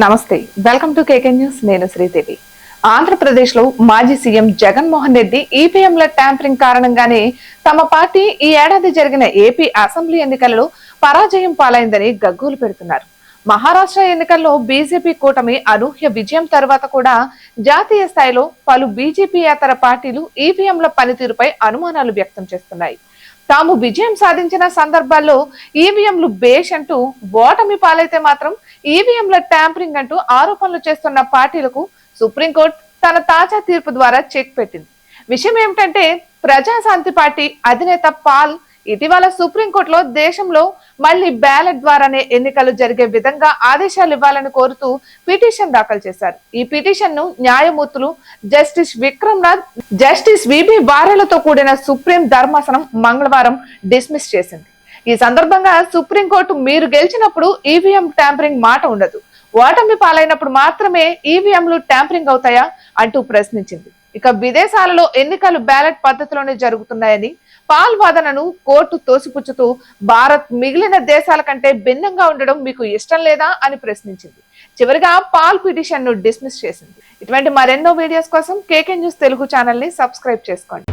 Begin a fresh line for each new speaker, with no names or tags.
నమస్తే, welcome to KK news. నేను శ్రీదేవి. ఆంధ్రప్రదేశ్ లో మాజీ సీఎం జగన్మోహన్ రెడ్డి ఈపీఎంల ట్యాంపరింగ్ కారణంగానే తమ పార్టీ ఈ ఏడాది జరిగిన ఏపీ అసెంబ్లీ ఎన్నికలలో పరాజయం పాలైందని గగ్గోలు పెడుతున్నారు. మహారాష్ట్ర ఎన్నికల్లో బీజేపీ కూటమి అనూహ్య విజయం తర్వాత కూడా జాతీయ స్థాయిలో పలు బీజేపీయేతర పార్టీలు ఈవీఎంల పనితీరుపై అనుమానాలు వ్యక్తం చేస్తున్నాయి. తాము విజయం సాధించిన సందర్భాల్లో ఈవీఎంలు బేష్ అంటూ, ఓటమి పాలైతే మాత్రం ఈవీఎంల ట్యాంపరింగ్ అంటూ ఆరోపణలు చేస్తున్న పార్టీలకు సుప్రీంకోర్టు తన తాజా తీర్పు ద్వారా చెక్ పెట్టింది. విషయం ఏమిటంటే, ప్రజాశాంతి పార్టీ అధినేత పాల్ ఇటీవల సుప్రీంకోర్టులో దేశంలో మళ్లీ బ్యాలెట్ ద్వారానే ఎన్నికలు జరిగే విధంగా ఆదేశాలు ఇవ్వాలని కోరుతూ పిటిషన్ దాఖలు చేశారు. ఈ పిటిషన్ ను న్యాయమూర్తులు జస్టిస్ విక్రమ్నాథ్, జస్టిస్ విబి వారేలతో కూడిన సుప్రీం ధర్మాసనం మంగళవారం డిస్మిస్ చేసింది. ఈ సందర్భంగా సుప్రీంకోర్టు మీరు గెలిచినప్పుడు ఈవీఎం ట్యాంపరింగ్ మాట ఉండదు, ఓటమి పాలైనప్పుడు మాత్రమే ఈవీఎంలు ట్యాంపరింగ్ అవుతాయా అంటూ ప్రశ్నించింది. ఇక విదేశాలలో ఎన్నికలు బ్యాలెట్ పద్ధతిలోనే జరుగుతున్నాయని పాల్ వాదనను కోర్టు తోసిపుచ్చుతూ, భారత్ మిగిలిన దేశాల కంటే భిన్నంగా ఉండడం మీకు ఇష్టం లేదా అని ప్రశ్నించింది. చివరిగా పాల్ పిటిషన్ ను డిస్మిస్ చేసింది. ఇటువంటి మరెన్నో వీడియోస్ కోసం కేకే న్యూస్ తెలుగు ఛానల్ ని సబ్స్క్రైబ్ చేసుకోండి.